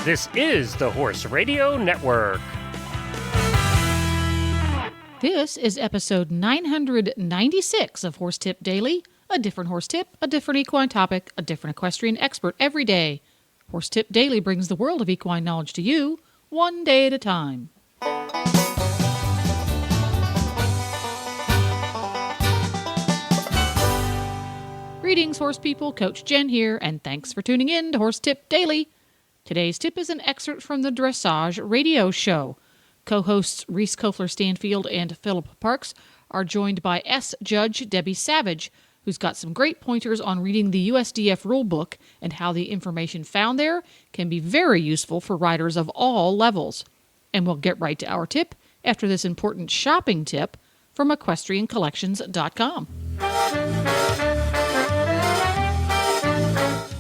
This is the Horse Radio Network. This is episode 996 of Horse Tip Daily. A different horse tip, a different equine topic, a different equestrian expert every day. Horse Tip Daily brings the world of equine knowledge to you, one day at a time. Greetings, horse people. Coach Jen here, and thanks for tuning in to Horse Tip Daily. Today's tip is an excerpt from the Dressage radio show. Co-hosts Reese Kofler-Stanfield and Philip Parks are joined by S. Judge Debby Savage, who's got some great pointers on reading the USDF rulebook and how the information found there can be very useful for riders of all levels. And we'll get right to our tip after this important shopping tip from EquestrianCollections.com.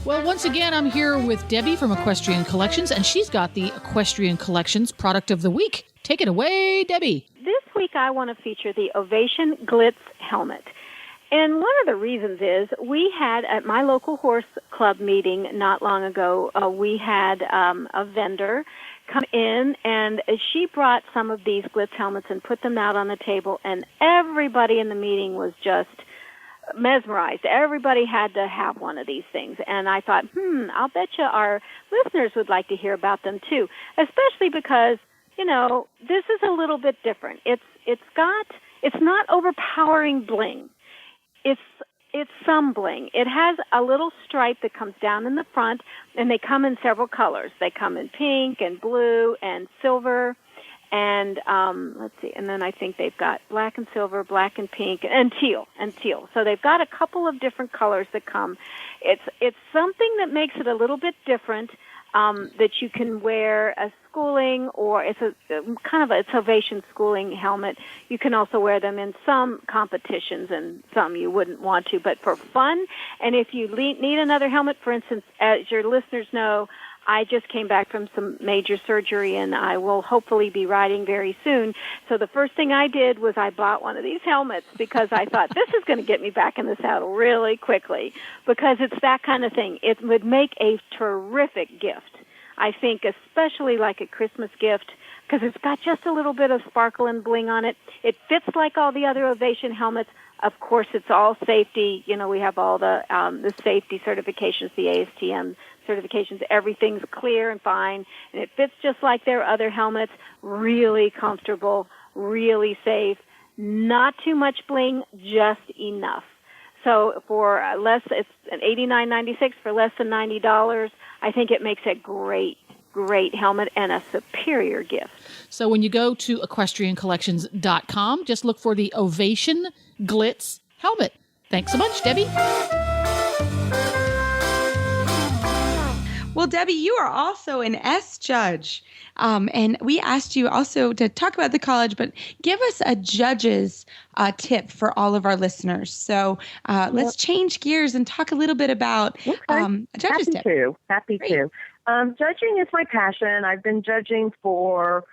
Well, once again, I'm here with Debby from Equestrian Collections, and she's got the Equestrian Collections Product of the Week. Take it away, Debby. This week I want to feature the Ovation Glitz helmet. And one of the reasons is we had at my local horse club meeting not long ago, we had a vendor come in, and she brought some of these Glitz helmets and put them out on the table, and everybody in the meeting was just mesmerized. Everybody had to have one of these things. And I thought, I'll bet you our listeners would like to hear about them too, especially because, you know, this is a little bit different. It's not overpowering bling. It's some bling. It has a little stripe that comes down in the front, and they come in several colors. They come in pink and blue and silver. And let's see, and then I think they've got black and silver, black and pink, and teal. So they've got a couple of different colors that come. It's something that makes it a little bit different, that you can wear as schooling, or it's it's Ovation schooling helmet. You can also wear them in some competitions, and some you wouldn't want to, but for fun. And if you need another helmet, for instance, as your listeners know, I just came back from some major surgery, and I will hopefully be riding very soon. So the first thing I did was I bought one of these helmets because I thought this is going to get me back in the saddle really quickly, because it's that kind of thing. It would make a terrific gift, I think, especially like a Christmas gift, because it's got just a little bit of sparkle and bling on it. It fits like all the other Ovation helmets. Of course, it's all safety. You know, we have all the safety certifications, the ASTM certifications. Everything's clear and fine, and it fits just like their other helmets. Really comfortable, really safe. Not too much bling, just enough. So for it's an $89.96 for less than $90. I think it makes a great helmet and a superior gift. So when you go to EquestrianCollections.com, just look for the Ovation Glitz helmet. Thanks so much, Debby. Well, Debby, you are also an S judge, and we asked you also to talk about the college, but give us a judge's tip for all of our listeners. So let's change gears and talk a little bit about a judge's tip. Happy to. Judging is my passion. I've been judging for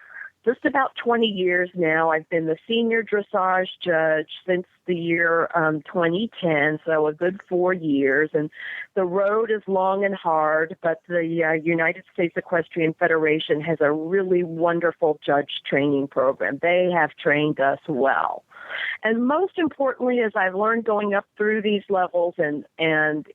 just about 20 years now. I've been the senior dressage judge since the year 2010, so a good 4 years. And the road is long and hard, but the United States Equestrian Federation has a really wonderful judge training program. They have trained us well. And most importantly, as I've learned going up through these levels, and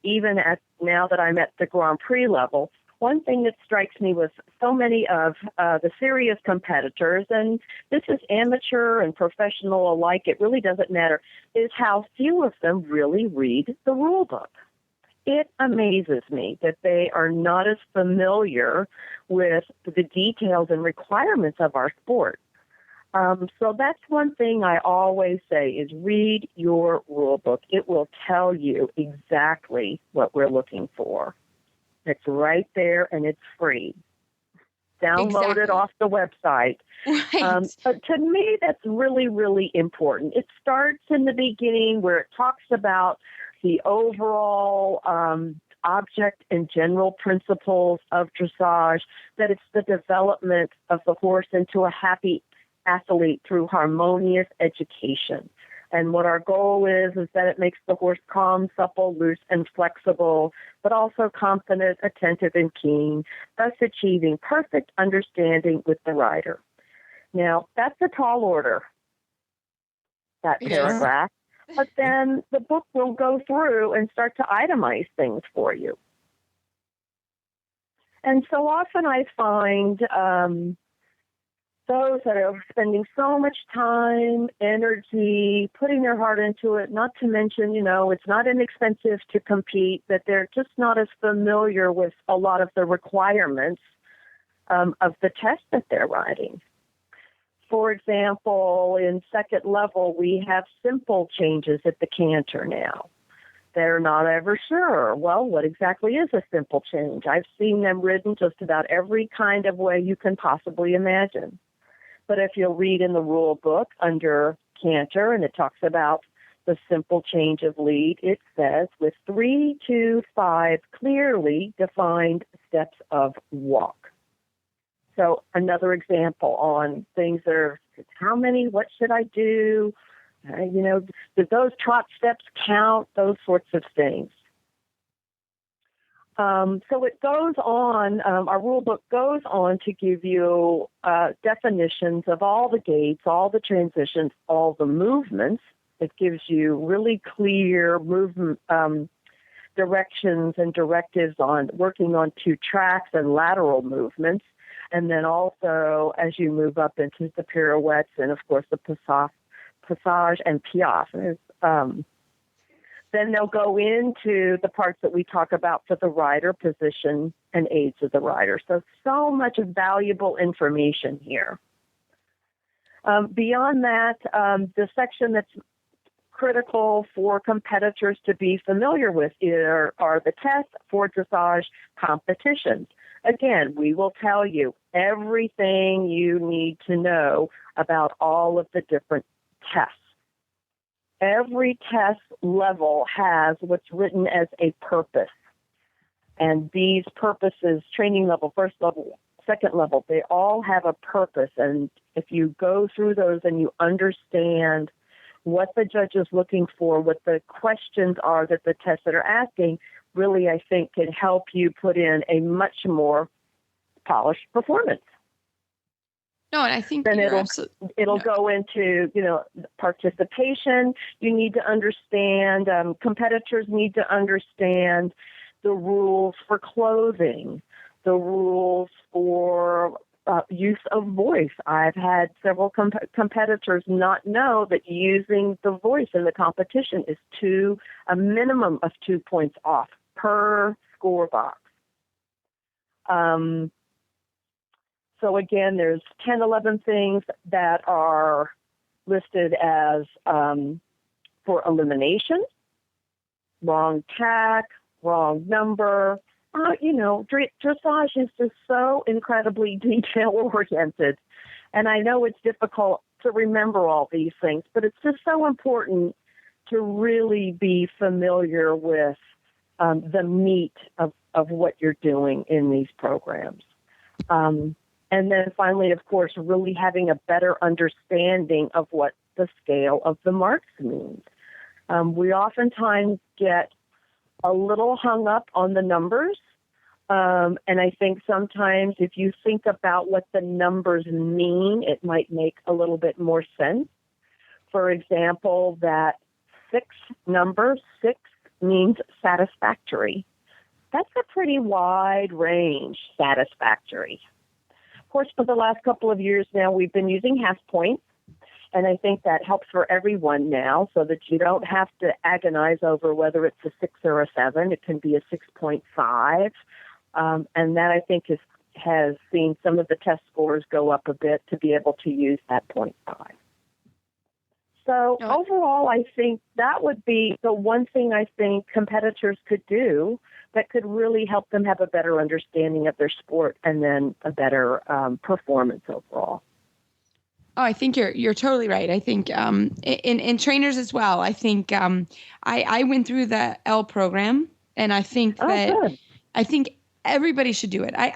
even now that I'm at the Grand Prix level, one thing that strikes me with so many of the serious competitors, and this is amateur and professional alike, it really doesn't matter, is how few of them really read the rule book. It amazes me that they are not as familiar with the details and requirements of our sport. So that's one thing I always say is read your rule book. It will tell you exactly what we're looking for. It's right there, and it's free. Download it off the website. Right. But to me, that's really, really important. It starts in the beginning where it talks about the overall object and general principles of dressage, that it's the development of the horse into a happy athlete through harmonious education. And what our goal is that it makes the horse calm, supple, loose, and flexible, but also confident, attentive, and keen, thus achieving perfect understanding with the rider. Now, that's a tall order, that paragraph. But then the book will go through and start to itemize things for you. And so often I find those that are spending so much time, energy, putting their heart into it, not to mention, it's not inexpensive to compete, that they're just not as familiar with a lot of the requirements of the test that they're riding. For example, in second level, we have simple changes at the canter now. They're not ever sure, well, what exactly is a simple change? I've seen them ridden just about every kind of way you can possibly imagine. But if you'll read in the rule book under canter, and it talks about the simple change of lead, it says with 3, 2, 5 clearly defined steps of walk. So another example on things that are, how many, what should I do? Did those trot steps count? Those sorts of things. So it goes on, our rule book goes on to give you definitions of all the gaits, all the transitions, all the movements. It gives you really clear movement directions and directives on working on 2 tracks and lateral movements. And then also, as you move up into the pirouettes and, of course, the passage and piaffe, then they'll go into the parts that we talk about for the rider, position, and aids of the rider. So much valuable information here. Beyond that, the section that's critical for competitors to be familiar with are the tests for dressage competitions. Again, we will tell you everything you need to know about all of the different tests. Every test level has what's written as a purpose. And these purposes, training level, first level, second level, they all have a purpose. And if you go through those and you understand what the judge is looking for, what the questions are that the tests that are asking, really, I think, can help you put in a much more polished performance. No, and I think then it'll go into, participation. You need to understand, competitors need to understand the rules for clothing, the rules for use of voice. I've had several competitors not know that using the voice in the competition is a minimum of 2 points off per score box. So again, there's 10, 11 things that are listed as for elimination, wrong tack, wrong number. Dressage is just so incredibly detail-oriented. And I know it's difficult to remember all these things, but it's just so important to really be familiar with the meat of what you're doing in these programs. And then finally, of course, really having a better understanding of what the scale of the marks means. We oftentimes get a little hung up on the numbers. And I think sometimes if you think about what the numbers mean, it might make a little bit more sense. For example, that number 6 means satisfactory. That's a pretty wide range, satisfactory. Of course, for the last couple of years now, we've been using half points, and I think that helps for everyone now so that you don't have to agonize over whether it's a 6 or a 7. It can be a 6.5, and that I think has seen some of the test scores go up a bit to be able to use that 0.5. So overall, I think that would be the one thing I think competitors could do that could really help them have a better understanding of their sport and then a better performance overall. Oh, I think you're totally right. I think in trainers as well. I think I went through the L program, and I think I think everybody should do it. I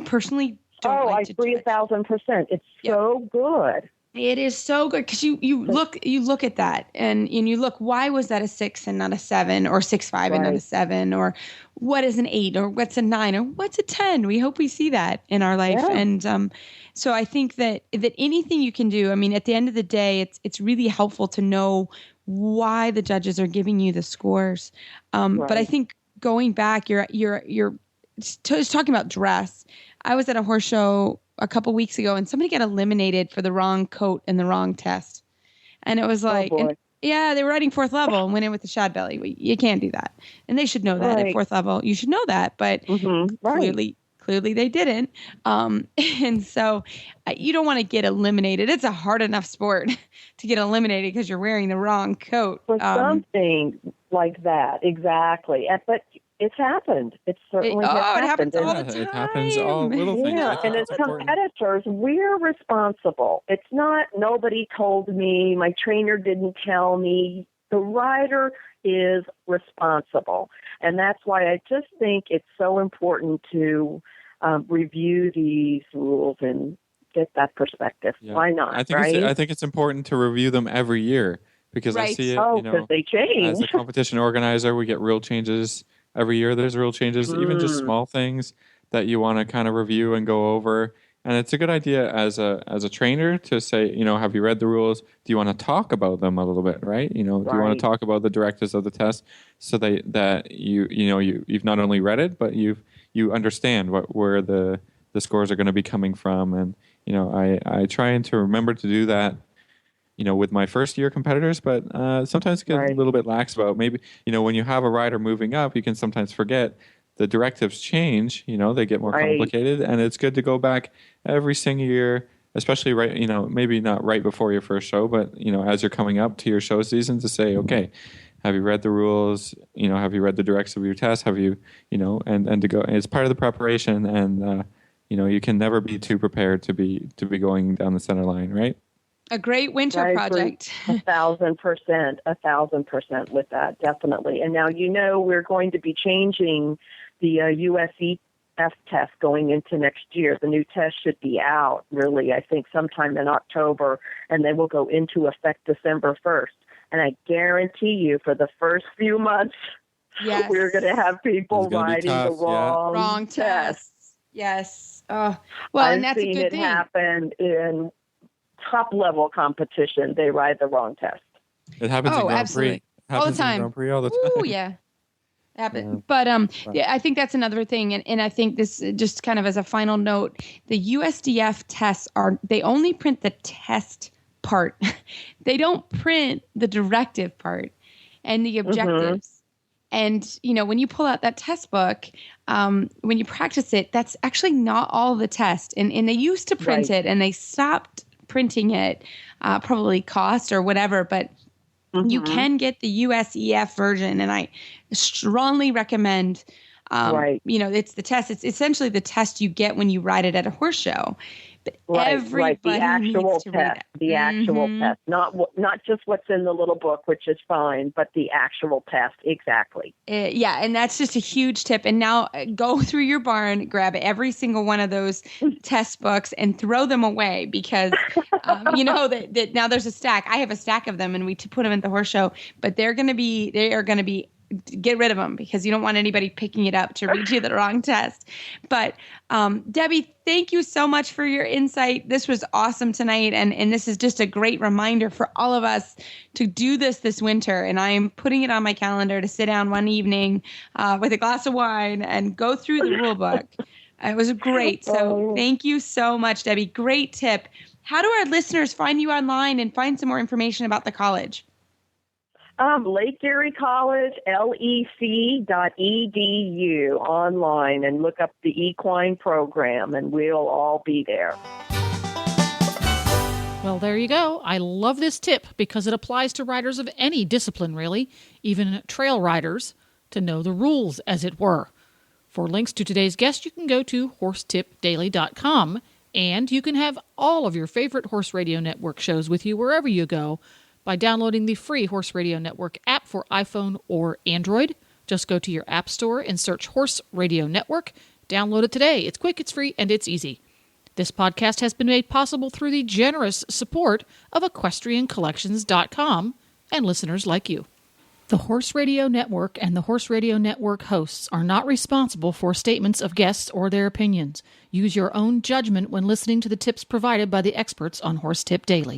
personally don't like to do it. I agree 1,000%. It's so good. It is so good because you look at that and you look, why was that a 6 and not a 7, or 6.5 and not a 7, or what is an 8, or what's a 9, or what's a 10? We hope we see that in our life. Yeah. And so I think that anything you can do, I mean, at the end of the day, it's really helpful to know why the judges are giving you the scores. But I think going back, you're talking about dress. I was at a horse show a couple weeks ago, and somebody got eliminated for the wrong coat and the wrong test. And it was like, they were riding 4th level and went in with the shad belly. You can't do that. And they should know that at 4th level. You should know that, but clearly they didn't. And so you don't want to get eliminated. It's a hard enough sport to get eliminated because you're wearing the wrong coat. For something like that, exactly. But it's happened. It certainly has happened. It happens all the time. It happens all little things. Yeah, and as competitors, we're responsible. It's not nobody told me, my trainer didn't tell me. The rider is responsible. And that's why I just think it's so important to review these rules and get that perspective. Yeah. Why not? I think it's important to review them every year because I see it, because they change. As a competition organizer, we get real changes. Every year there's real changes, even just small things that you want to kind of review and go over. And it's a good idea as a trainer to say, have you read the rules? Do you want to talk about them a little bit, right? Do you want to talk about the directives of the test so that you've not only read it, but you understand where the scores are going to be coming from. And, I try to remember to do that, with my first year competitors, but sometimes get a little bit lax about maybe, when you have a rider moving up, you can sometimes forget the directives change, they get more complicated, and it's good to go back every single year, especially maybe not right before your first show, but, as you're coming up to your show season to say, okay, have you read the rules? Have you read the directives of your test? Have you, and to go, it's part of the preparation, and, you can never be too prepared to be going down the center line, right? A great winter project. 1,000% with that, definitely. And now, we're going to be changing the USEF test going into next year. The new test should be out, really, I think sometime in October, and they will go into effect December 1st. And I guarantee you, for the first few months, we're going to have people riding the wrong tests. Yes. Well, I've and that's seen a good it thing. happen in top-level competition. They ride the wrong test. It happens in Grand Prix. All the time. Grand Prix all the time. Oh, yeah. Happen. But I think that's another thing. And I think this, just kind of as a final note, the USDF tests they only print the test part. They don't print the directive part and the objectives. And, when you pull out that test book, when you practice it, that's actually not all the test. And they used to print it, and they stopped printing it, probably cost or whatever. But you can get the USEF version, and I strongly recommend. It's the test. It's essentially the test you get when you ride it at a horse show. But everybody the actual needs to read it. The actual test, not just what's in the little book, which is fine, but the actual test, exactly. And that's just a huge tip. And now go through your barn, grab every single one of those test books, and throw them away because that now there's a stack. I have a stack of them, and we put them at the horse show. But they are going to be. Get rid of them because you don't want anybody picking it up to read you the wrong test. But Debbie, thank you so much for your insight. This was awesome tonight. And this is just a great reminder for all of us to do this winter. And I'm putting it on my calendar to sit down one evening with a glass of wine and go through the rule book. It was great. So thank you so much, Debbie. Great tip. How do our listeners find you online and find some more information about the college? Lake Erie College, lec.edu online, and look up the equine program, and we'll all be there. Well, there you go. I love this tip because it applies to riders of any discipline, really, even trail riders, to know the rules, as it were. For links to today's guest, you can go to horsetipdaily.com, and you can have all of your favorite Horse Radio Network shows with you wherever you go by downloading the free Horse Radio Network app for iPhone or Android. Just go to your app store and search Horse Radio Network. Download it today. It's quick, it's free, and it's easy. This podcast has been made possible through the generous support of EquestrianCollections.com and listeners like you. The Horse Radio Network and the Horse Radio Network hosts are not responsible for statements of guests or their opinions. Use your own judgment when listening to the tips provided by the experts on Horse Tip Daily.